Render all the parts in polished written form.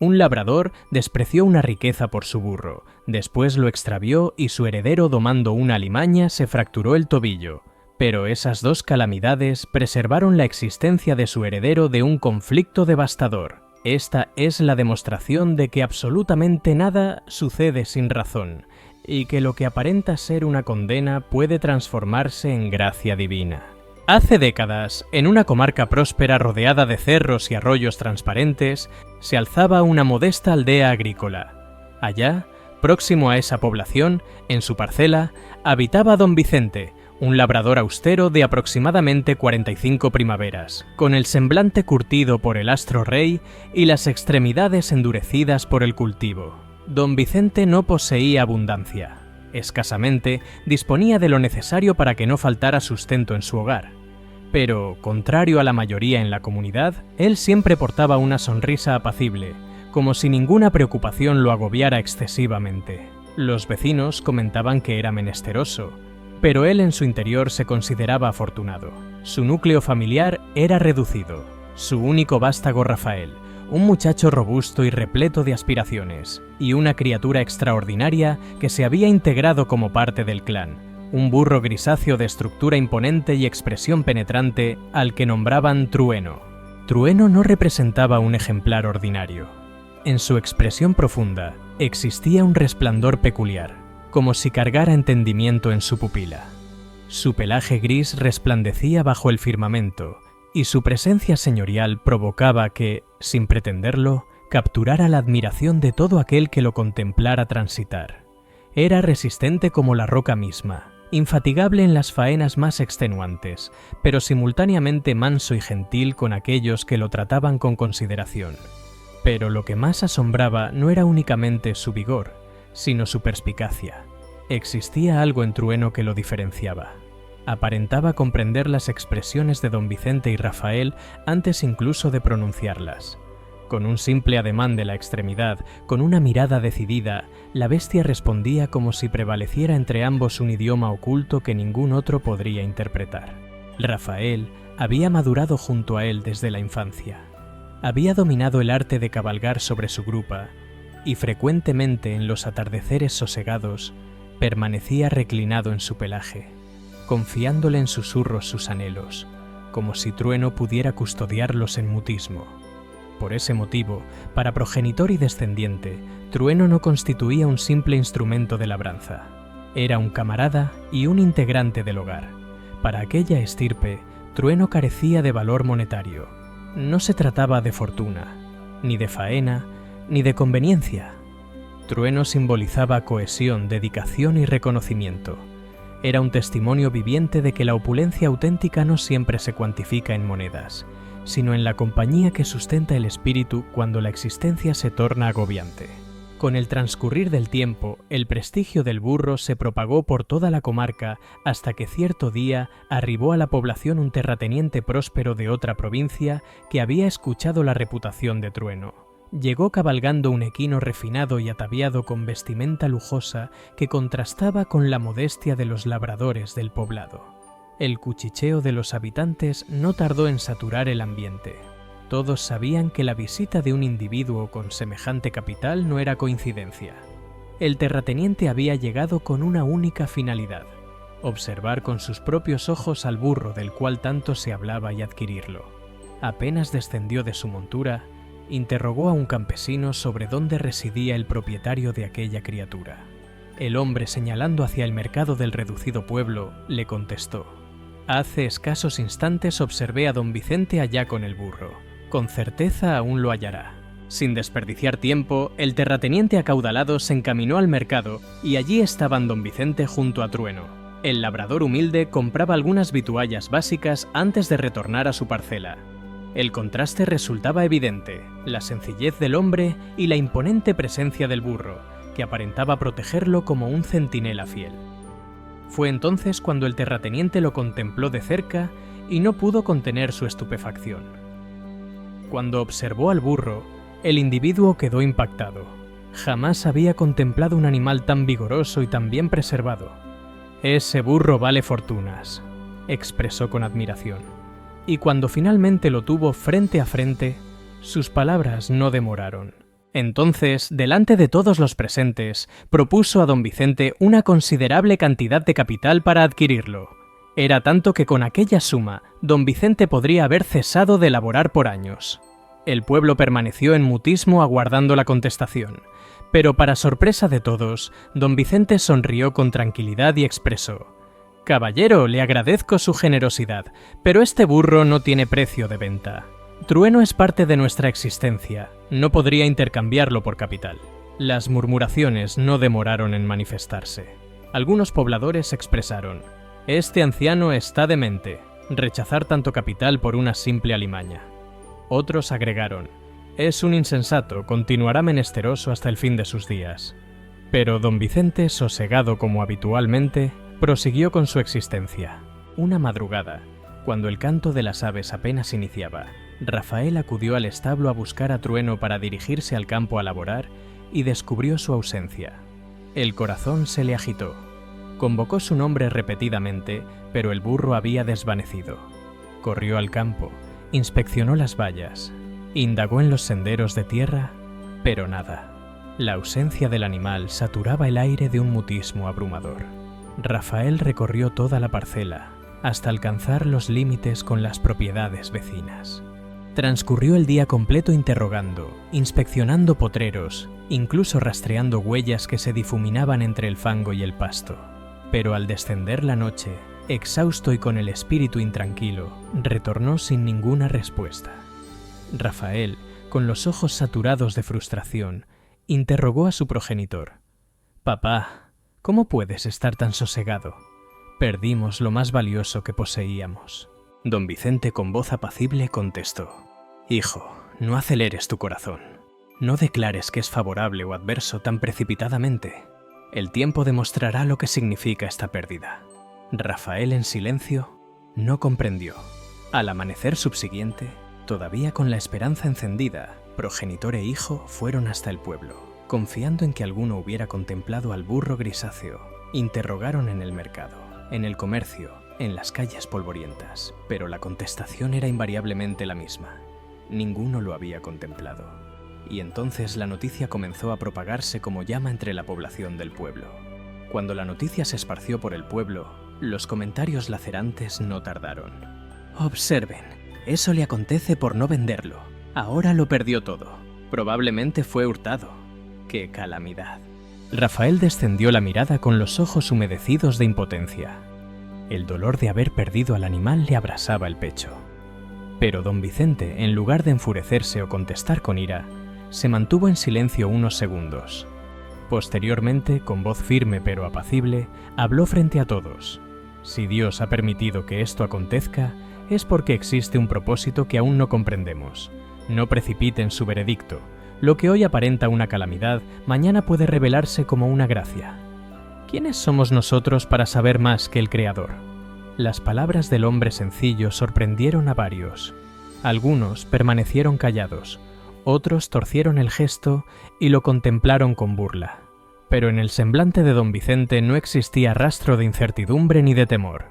Un labrador despreció una riqueza por su burro, después lo extravió y su heredero, domando una alimaña, se fracturó el tobillo. Pero esas dos calamidades preservaron la existencia de su heredero de un conflicto devastador. Esta es la demostración de que absolutamente nada sucede sin razón, y que lo que aparenta ser una condena puede transformarse en gracia divina. Hace décadas, en una comarca próspera rodeada de cerros y arroyos transparentes, se alzaba una modesta aldea agrícola. Allá, próximo a esa población, en su parcela, habitaba don Vicente, un labrador austero de aproximadamente 45 primaveras, con el semblante curtido por el astro rey y las extremidades endurecidas por el cultivo. Don Vicente no poseía abundancia. Escasamente disponía de lo necesario para que no faltara sustento en su hogar. Pero, contrario a la mayoría en la comunidad, él siempre portaba una sonrisa apacible, como si ninguna preocupación lo agobiara excesivamente. Los vecinos comentaban que era menesteroso, pero él en su interior se consideraba afortunado. Su núcleo familiar era reducido. Su único vástago Rafael, un muchacho robusto y repleto de aspiraciones, y una criatura extraordinaria que se había integrado como parte del clan, un burro grisáceo de estructura imponente y expresión penetrante al que nombraban Trueno. Trueno no representaba un ejemplar ordinario. En su expresión profunda existía un resplandor peculiar, como si cargara entendimiento en su pupila. Su pelaje gris resplandecía bajo el firmamento, y su presencia señorial provocaba que, sin pretenderlo, capturara la admiración de todo aquel que lo contemplara transitar. Era resistente como la roca misma, infatigable en las faenas más extenuantes, pero simultáneamente manso y gentil con aquellos que lo trataban con consideración. Pero lo que más asombraba no era únicamente su vigor, sino su perspicacia. Existía algo en Trueno que lo diferenciaba. Aparentaba comprender las expresiones de don Vicente y Rafael antes incluso de pronunciarlas. Con un simple ademán de la extremidad, con una mirada decidida, la bestia respondía como si prevaleciera entre ambos un idioma oculto que ningún otro podría interpretar. Rafael había madurado junto a él desde la infancia. Había dominado el arte de cabalgar sobre su grupa, y frecuentemente en los atardeceres sosegados permanecía reclinado en su pelaje, confiándole en susurros sus anhelos, como si Trueno pudiera custodiarlos en mutismo. Por ese motivo, para progenitor y descendiente, Trueno no constituía un simple instrumento de labranza. Era un camarada y un integrante del hogar. Para aquella estirpe, Trueno carecía de valor monetario. No se trataba de fortuna, ni de faena, ni de conveniencia. Trueno simbolizaba cohesión, dedicación y reconocimiento. Era un testimonio viviente de que la opulencia auténtica no siempre se cuantifica en monedas, sino en la compañía que sustenta el espíritu cuando la existencia se torna agobiante. Con el transcurrir del tiempo, el prestigio del burro se propagó por toda la comarca hasta que cierto día arribó a la población un terrateniente próspero de otra provincia que había escuchado la reputación de Trueno. Llegó cabalgando un equino refinado y ataviado con vestimenta lujosa que contrastaba con la modestia de los labradores del poblado. El cuchicheo de los habitantes no tardó en saturar el ambiente. Todos sabían que la visita de un individuo con semejante capital no era coincidencia. El terrateniente había llegado con una única finalidad: observar con sus propios ojos al burro del cual tanto se hablaba y adquirirlo. Apenas descendió de su montura, interrogó a un campesino sobre dónde residía el propietario de aquella criatura. El hombre, señalando hacia el mercado del reducido pueblo, le contestó: «Hace escasos instantes observé a don Vicente allá con el burro. Con certeza aún lo hallará». Sin desperdiciar tiempo, el terrateniente acaudalado se encaminó al mercado y allí estaban don Vicente junto a Trueno. El labrador humilde compraba algunas vituallas básicas antes de retornar a su parcela. El contraste resultaba evidente: la sencillez del hombre y la imponente presencia del burro, que aparentaba protegerlo como un centinela fiel. Fue entonces cuando el terrateniente lo contempló de cerca y no pudo contener su estupefacción. Cuando observó al burro, el individuo quedó impactado. Jamás había contemplado un animal tan vigoroso y tan bien preservado. «Ese burro vale fortunas», expresó con admiración. Y cuando finalmente lo tuvo frente a frente, sus palabras no demoraron. Entonces, delante de todos los presentes, propuso a don Vicente una considerable cantidad de capital para adquirirlo. Era tanto que con aquella suma, don Vicente podría haber cesado de laborar por años. El pueblo permaneció en mutismo aguardando la contestación, pero para sorpresa de todos, don Vicente sonrió con tranquilidad y expresó: «Caballero, le agradezco su generosidad, pero este burro no tiene precio de venta. Trueno es parte de nuestra existencia, no podría intercambiarlo por capital». Las murmuraciones no demoraron en manifestarse. Algunos pobladores expresaron: «Este anciano está demente, rechazar tanto capital por una simple alimaña». Otros agregaron: «Es un insensato, continuará menesteroso hasta el fin de sus días». Pero don Vicente, sosegado como habitualmente, prosiguió con su existencia. Una madrugada, cuando el canto de las aves apenas iniciaba, Rafael acudió al establo a buscar a Trueno para dirigirse al campo a laborar y descubrió su ausencia. El corazón se le agitó. Convocó su nombre repetidamente, pero el burro había desvanecido. Corrió al campo, inspeccionó las vallas, indagó en los senderos de tierra, pero nada. La ausencia del animal saturaba el aire de un mutismo abrumador. Rafael recorrió toda la parcela, hasta alcanzar los límites con las propiedades vecinas. Transcurrió el día completo interrogando, inspeccionando potreros, incluso rastreando huellas que se difuminaban entre el fango y el pasto. Pero al descender la noche, exhausto y con el espíritu intranquilo, retornó sin ninguna respuesta. Rafael, con los ojos saturados de frustración, interrogó a su progenitor: «Papá, ¿cómo puedes estar tan sosegado? Perdimos lo más valioso que poseíamos». Don Vicente, con voz apacible, contestó: «Hijo, no aceleres tu corazón. No declares que es favorable o adverso tan precipitadamente. El tiempo demostrará lo que significa esta pérdida». Rafael, en silencio, no comprendió. Al amanecer subsiguiente, todavía con la esperanza encendida, progenitor e hijo fueron hasta el pueblo. Confiando en que alguno hubiera contemplado al burro grisáceo, interrogaron en el mercado, en el comercio, en las calles polvorientas, pero la contestación era invariablemente la misma. Ninguno lo había contemplado. Y entonces la noticia comenzó a propagarse como llama entre la población del pueblo. Cuando la noticia se esparció por el pueblo, los comentarios lacerantes no tardaron. «Observen, eso le acontece por no venderlo. Ahora lo perdió todo. Probablemente fue hurtado. ¡Qué calamidad!». Rafael descendió la mirada con los ojos humedecidos de impotencia. El dolor de haber perdido al animal le abrasaba el pecho. Pero don Vicente, en lugar de enfurecerse o contestar con ira, se mantuvo en silencio unos segundos. Posteriormente, con voz firme pero apacible, habló frente a todos. «Si Dios ha permitido que esto acontezca, es porque existe un propósito que aún no comprendemos. No precipiten su veredicto. Lo que hoy aparenta una calamidad, mañana puede revelarse como una gracia. ¿Quiénes somos nosotros para saber más que el Creador?». Las palabras del hombre sencillo sorprendieron a varios. Algunos permanecieron callados, otros torcieron el gesto y lo contemplaron con burla. Pero en el semblante de don Vicente no existía rastro de incertidumbre ni de temor.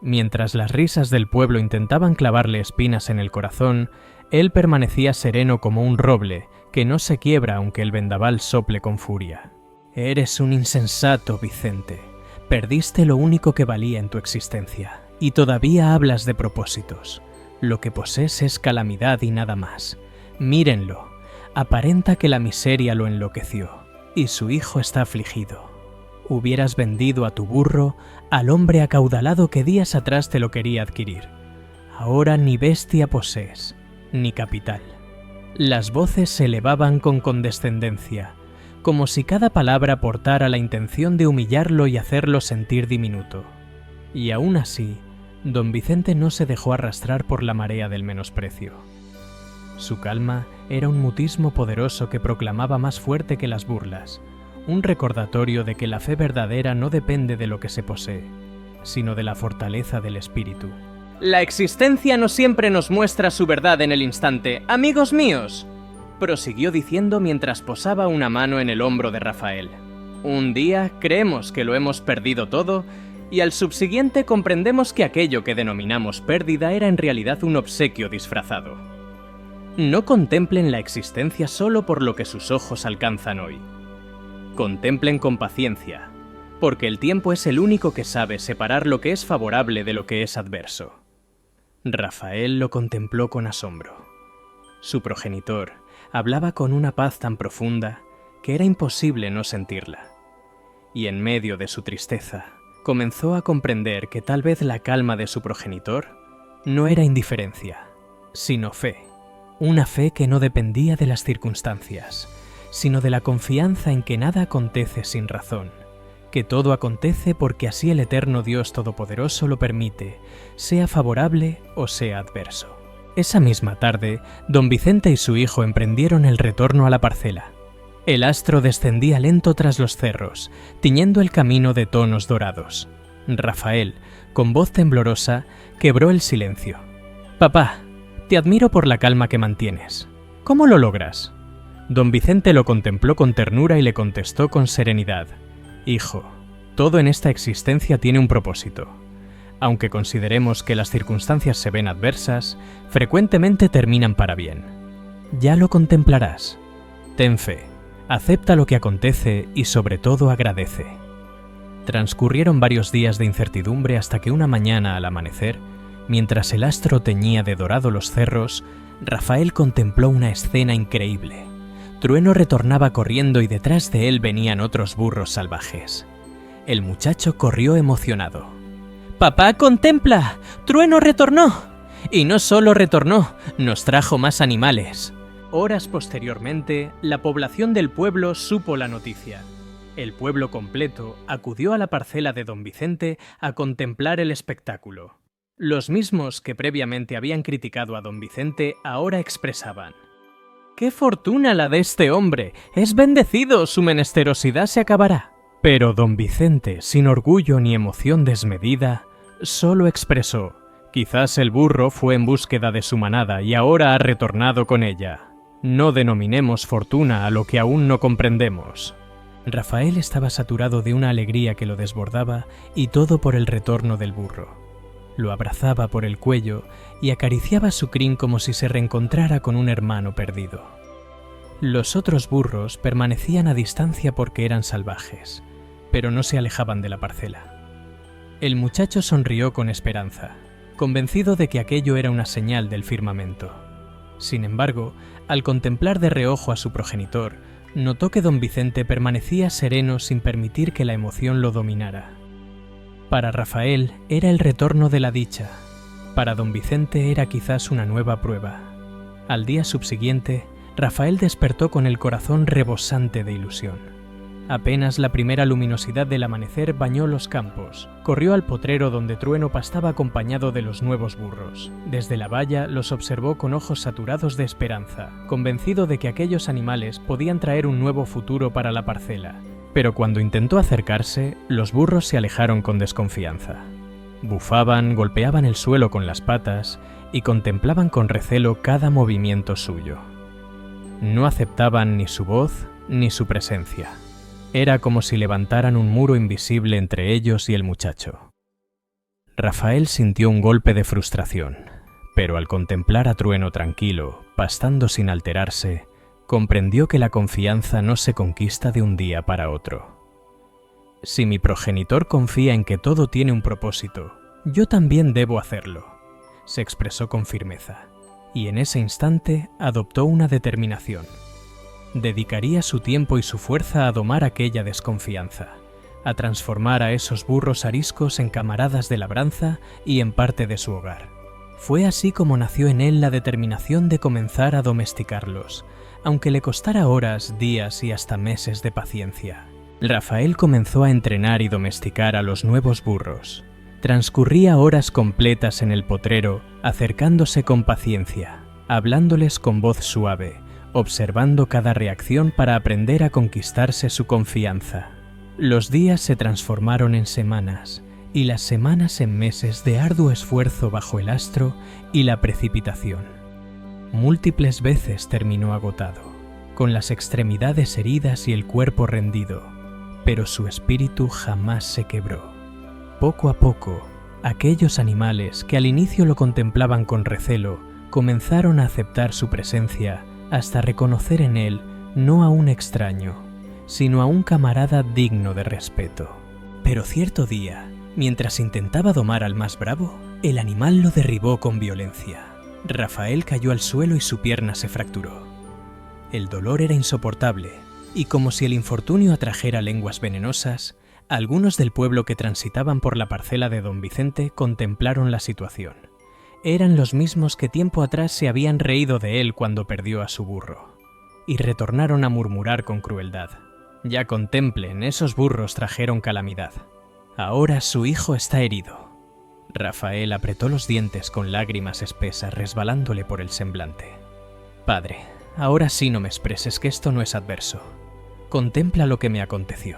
Mientras las risas del pueblo intentaban clavarle espinas en el corazón, él permanecía sereno como un roble que no se quiebra aunque el vendaval sople con furia. «Eres un insensato, Vicente. Perdiste lo único que valía en tu existencia, y todavía hablas de propósitos. Lo que posees es calamidad y nada más. Mírenlo. Aparenta que la miseria lo enloqueció, y su hijo está afligido. Hubieras vendido a tu burro al hombre acaudalado que días atrás te lo quería adquirir. Ahora ni bestia posees, ni capital». Las voces se elevaban con condescendencia, como si cada palabra portara la intención de humillarlo y hacerlo sentir diminuto. Y aún así, don Vicente no se dejó arrastrar por la marea del menosprecio. Su calma era un mutismo poderoso que proclamaba más fuerte que las burlas, un recordatorio de que la fe verdadera no depende de lo que se posee, sino de la fortaleza del espíritu. «La existencia no siempre nos muestra su verdad en el instante, amigos míos», prosiguió diciendo mientras posaba una mano en el hombro de Rafael. «Un día creemos que lo hemos perdido todo y al subsiguiente comprendemos que aquello que denominamos pérdida era en realidad un obsequio disfrazado. No contemplen la existencia solo por lo que sus ojos alcanzan hoy. Contemplen con paciencia, porque el tiempo es el único que sabe separar lo que es favorable de lo que es adverso. Rafael lo contempló con asombro. Su progenitor hablaba con una paz tan profunda que era imposible no sentirla. Y en medio de su tristeza, comenzó a comprender que tal vez la calma de su progenitor no era indiferencia, sino fe. Una fe que no dependía de las circunstancias, sino de la confianza en que nada acontece sin razón, que todo acontece porque así el eterno Dios Todopoderoso lo permite, sea favorable o sea adverso. Esa misma tarde, don Vicente y su hijo emprendieron el retorno a la parcela. El astro descendía lento tras los cerros, tiñendo el camino de tonos dorados. Rafael, con voz temblorosa, quebró el silencio. «Papá, te admiro por la calma que mantienes. ¿Cómo lo logras?» Don Vicente lo contempló con ternura y le contestó con serenidad. «Hijo, todo en esta existencia tiene un propósito. Aunque consideremos que las circunstancias se ven adversas, frecuentemente terminan para bien. Ya lo contemplarás. Ten fe, acepta lo que acontece y sobre todo agradece». Transcurrieron varios días de incertidumbre hasta que una mañana al amanecer, mientras el astro teñía de dorado los cerros, Rafael contempló una escena increíble. Trueno retornaba corriendo y detrás de él venían otros burros salvajes. El muchacho corrió emocionado. «¡Papá, contempla! ¡Trueno retornó! Y no solo retornó, nos trajo más animales». Horas posteriormente, la población del pueblo supo la noticia. El pueblo completo acudió a la parcela de don Vicente a contemplar el espectáculo. Los mismos que previamente habían criticado a don Vicente ahora expresaban: «¡Qué fortuna la de este hombre! ¡Es bendecido! Su menesterosidad se acabará». Pero don Vicente, sin orgullo ni emoción desmedida, solo expresó: «Quizás el burro fue en búsqueda de su manada y ahora ha retornado con ella. No denominemos fortuna a lo que aún no comprendemos». Rafael estaba saturado de una alegría que lo desbordaba, y todo por el retorno del burro. Lo abrazaba por el cuello y acariciaba su crin como si se reencontrara con un hermano perdido. Los otros burros permanecían a distancia porque eran salvajes, pero no se alejaban de la parcela. El muchacho sonrió con esperanza, convencido de que aquello era una señal del firmamento. Sin embargo, al contemplar de reojo a su progenitor, notó que don Vicente permanecía sereno sin permitir que la emoción lo dominara. Para Rafael era el retorno de la dicha. Para don Vicente era quizás una nueva prueba. Al día subsiguiente, Rafael despertó con el corazón rebosante de ilusión. Apenas la primera luminosidad del amanecer bañó los campos. Corrió al potrero donde Trueno pastaba acompañado de los nuevos burros. Desde la valla los observó con ojos saturados de esperanza, convencido de que aquellos animales podían traer un nuevo futuro para la parcela. Pero cuando intentó acercarse, los burros se alejaron con desconfianza. Bufaban, golpeaban el suelo con las patas y contemplaban con recelo cada movimiento suyo. No aceptaban ni su voz ni su presencia. Era como si levantaran un muro invisible entre ellos y el muchacho. Rafael sintió un golpe de frustración, pero al contemplar a Trueno tranquilo, pastando sin alterarse, comprendió que la confianza no se conquista de un día para otro. Si mi progenitor confía en que todo tiene un propósito, yo también debo hacerlo, se expresó con firmeza, y en ese instante adoptó una determinación. Dedicaría su tiempo y su fuerza a domar aquella desconfianza, a transformar a esos burros ariscos en camaradas de labranza y en parte de su hogar. Fue así como nació en él la determinación de comenzar a domesticarlos, aunque le costara horas, días y hasta meses de paciencia. Rafael comenzó a entrenar y domesticar a los nuevos burros. Transcurría horas completas en el potrero, acercándose con paciencia, hablándoles con voz suave, observando cada reacción para aprender a conquistarse su confianza. Los días se transformaron en semanas, y las semanas en meses de arduo esfuerzo bajo el astro y la precipitación. Múltiples veces terminó agotado, con las extremidades heridas y el cuerpo rendido, pero su espíritu jamás se quebró. Poco a poco, aquellos animales que al inicio lo contemplaban con recelo, comenzaron a aceptar su presencia hasta reconocer en él no a un extraño, sino a un camarada digno de respeto. Pero cierto día, mientras intentaba domar al más bravo, el animal lo derribó con violencia. Rafael cayó al suelo y su pierna se fracturó. El dolor era insoportable, y como si el infortunio atrajera lenguas venenosas, algunos del pueblo que transitaban por la parcela de don Vicente contemplaron la situación. Eran los mismos que tiempo atrás se habían reído de él cuando perdió a su burro, y retornaron a murmurar con crueldad: «Ya contemplen, esos burros trajeron calamidad. Ahora su hijo está herido». Rafael apretó los dientes con lágrimas espesas resbalándole por el semblante. «Padre, ahora sí no me expreses, que esto no es adverso. Contempla lo que me aconteció»,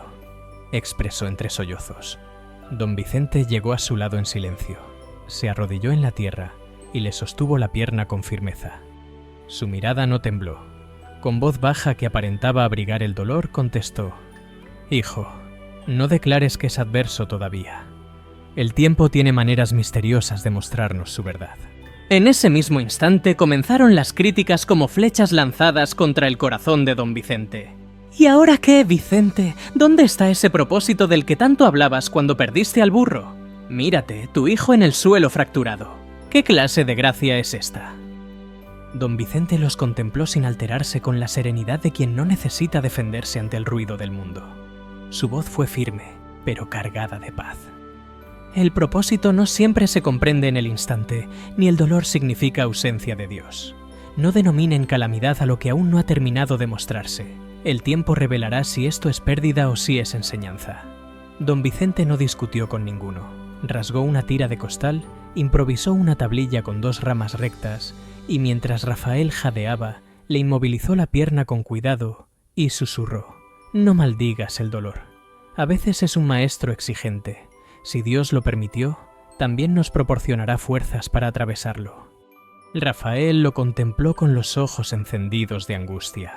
expresó entre sollozos. Don Vicente llegó a su lado en silencio. Se arrodilló en la tierra y le sostuvo la pierna con firmeza. Su mirada no tembló. Con voz baja que aparentaba abrigar el dolor, contestó: «Hijo, no declares que es adverso todavía. El tiempo tiene maneras misteriosas de mostrarnos su verdad». En ese mismo instante comenzaron las críticas como flechas lanzadas contra el corazón de don Vicente. «¿Y ahora qué, Vicente? ¿Dónde está ese propósito del que tanto hablabas cuando perdiste al burro? Mírate, tu hijo en el suelo fracturado. ¿Qué clase de gracia es esta?». Don Vicente los contempló sin alterarse, con la serenidad de quien no necesita defenderse ante el ruido del mundo. Su voz fue firme, pero cargada de paz. «El propósito no siempre se comprende en el instante, ni el dolor significa ausencia de Dios. No denominen calamidad a lo que aún no ha terminado de mostrarse. El tiempo revelará si esto es pérdida o si es enseñanza». Don Vicente no discutió con ninguno. Rasgó una tira de costal, improvisó una tablilla con 2 ramas rectas, y mientras Rafael jadeaba, le inmovilizó la pierna con cuidado y susurró: «No maldigas el dolor. A veces es un maestro exigente. Si Dios lo permitió, también nos proporcionará fuerzas para atravesarlo». Rafael lo contempló con los ojos encendidos de angustia.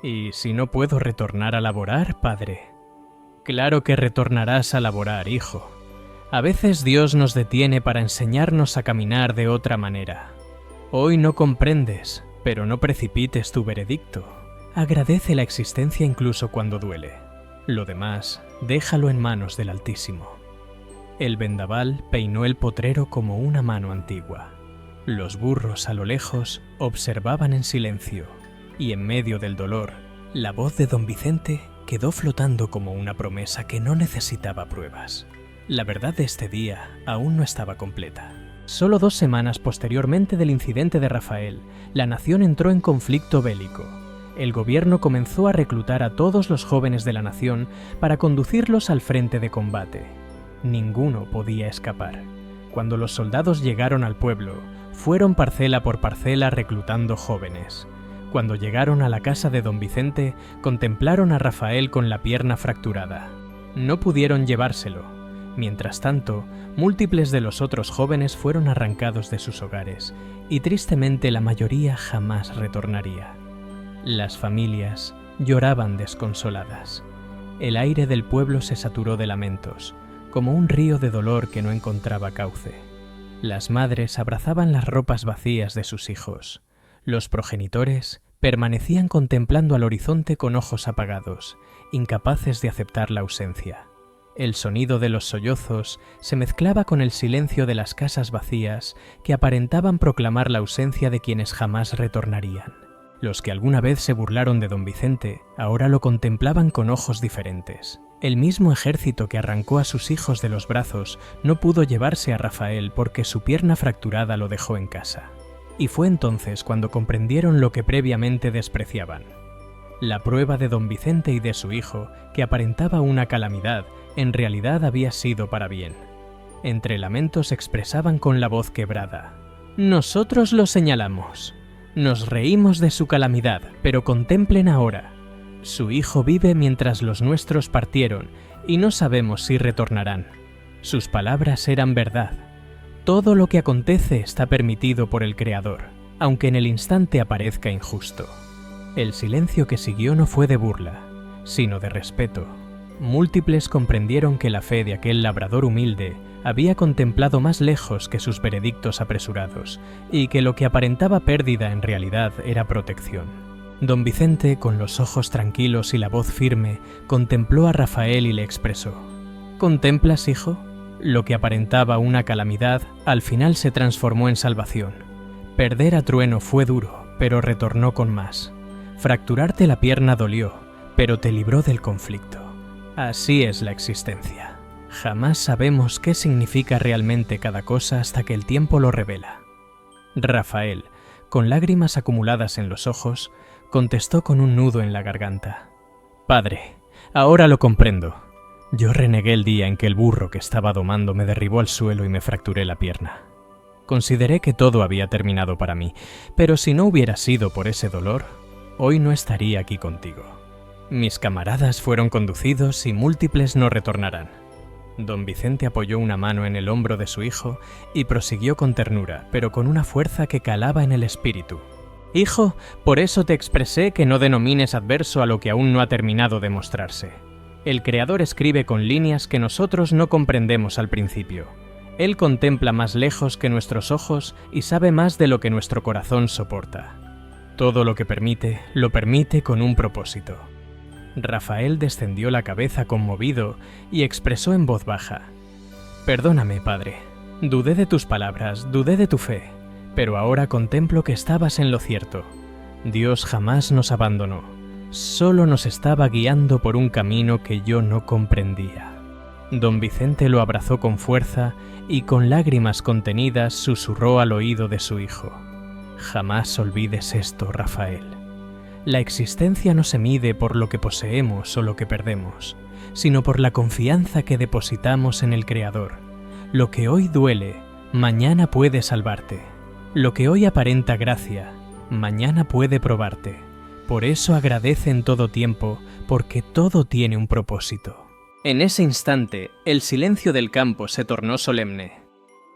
«¿Y si no puedo retornar a laborar, padre?». «Claro que retornarás a laborar, hijo. A veces Dios nos detiene para enseñarnos a caminar de otra manera. Hoy no comprendes, pero no precipites tu veredicto. Agradece la existencia incluso cuando duele. Lo demás, déjalo en manos del Altísimo». El vendaval peinó el potrero como una mano antigua. Los burros a lo lejos observaban en silencio, y en medio del dolor, la voz de don Vicente quedó flotando como una promesa que no necesitaba pruebas. La verdad de este día aún no estaba completa. Solo 2 semanas posteriormente del incidente de Rafael, la nación entró en conflicto bélico. El gobierno comenzó a reclutar a todos los jóvenes de la nación para conducirlos al frente de combate. Ninguno podía escapar. Cuando los soldados llegaron al pueblo, fueron parcela por parcela reclutando jóvenes. Cuando llegaron a la casa de don Vicente, contemplaron a Rafael con la pierna fracturada. No pudieron llevárselo. Mientras tanto, múltiples de los otros jóvenes fueron arrancados de sus hogares, y tristemente la mayoría jamás retornaría. Las familias lloraban desconsoladas. El aire del pueblo se saturó de lamentos, como un río de dolor que no encontraba cauce. Las madres abrazaban las ropas vacías de sus hijos. Los progenitores permanecían contemplando al horizonte con ojos apagados, incapaces de aceptar la ausencia. El sonido de los sollozos se mezclaba con el silencio de las casas vacías que aparentaban proclamar la ausencia de quienes jamás retornarían. Los que alguna vez se burlaron de don Vicente ahora lo contemplaban con ojos diferentes. El mismo ejército que arrancó a sus hijos de los brazos no pudo llevarse a Rafael porque su pierna fracturada lo dejó en casa. Y fue entonces cuando comprendieron lo que previamente despreciaban. La prueba de don Vicente y de su hijo, que aparentaba una calamidad, en realidad había sido para bien. Entre lamentos expresaban con la voz quebrada: «Nosotros lo señalamos. Nos reímos de su calamidad, pero contemplen ahora. Su hijo vive mientras los nuestros partieron, y no sabemos si retornarán. Sus palabras eran verdad. Todo lo que acontece está permitido por el Creador, aunque en el instante aparezca injusto». El silencio que siguió no fue de burla, sino de respeto. múltiples comprendieron que la fe de aquel labrador humilde había contemplado más lejos que sus veredictos apresurados, y que lo que aparentaba pérdida en realidad era protección. Don Vicente, con los ojos tranquilos y la voz firme, contempló a Rafael y le expresó: ¿Contemplas, hijo? Lo que aparentaba una calamidad, al final se transformó en salvación. Perder a Trueno fue duro, pero retornó con más. Fracturarte la pierna dolió, pero te libró del conflicto. Así es la existencia. Jamás sabemos qué significa realmente cada cosa hasta que el tiempo lo revela. Rafael, con lágrimas acumuladas en los ojos, contestó con un nudo en la garganta: Padre, ahora lo comprendo. Yo renegué el día en que el burro que estaba domando me derribó al suelo y me fracturé la pierna. Consideré que todo había terminado para mí, pero si no hubiera sido por ese dolor, hoy no estaría aquí contigo. Mis camaradas fueron conducidos y múltiples no retornarán. Don Vicente apoyó una mano en el hombro de su hijo y prosiguió con ternura, pero con una fuerza que calaba en el espíritu. Hijo, por eso te expresé que no denomines adverso a lo que aún no ha terminado de mostrarse. El Creador escribe con líneas que nosotros no comprendemos al principio. Él contempla más lejos que nuestros ojos y sabe más de lo que nuestro corazón soporta. Todo lo permite con un propósito. Rafael descendió la cabeza conmovido y expresó en voz baja: Perdóname, padre. Dudé de tus palabras, dudé de tu fe, pero ahora contemplo que estabas en lo cierto. Dios jamás nos abandonó, solo nos estaba guiando por un camino que yo no comprendía. Don Vicente lo abrazó con fuerza y con lágrimas contenidas susurró al oído de su hijo: Jamás olvides esto, Rafael. La existencia no se mide por lo que poseemos o lo que perdemos, sino por la confianza que depositamos en el Creador. Lo que hoy duele, mañana puede salvarte. Lo que hoy aparenta gracia, mañana puede probarte. Por eso agradece en todo tiempo, porque todo tiene un propósito. En ese instante, el silencio del campo se tornó solemne.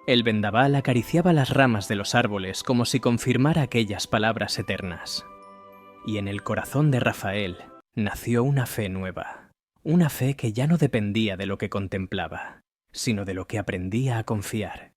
El vendaval acariciaba las ramas de los árboles como si confirmara aquellas palabras eternas. Y en el corazón de Rafael nació una fe nueva, una fe que ya no dependía de lo que contemplaba, sino de lo que aprendía a confiar.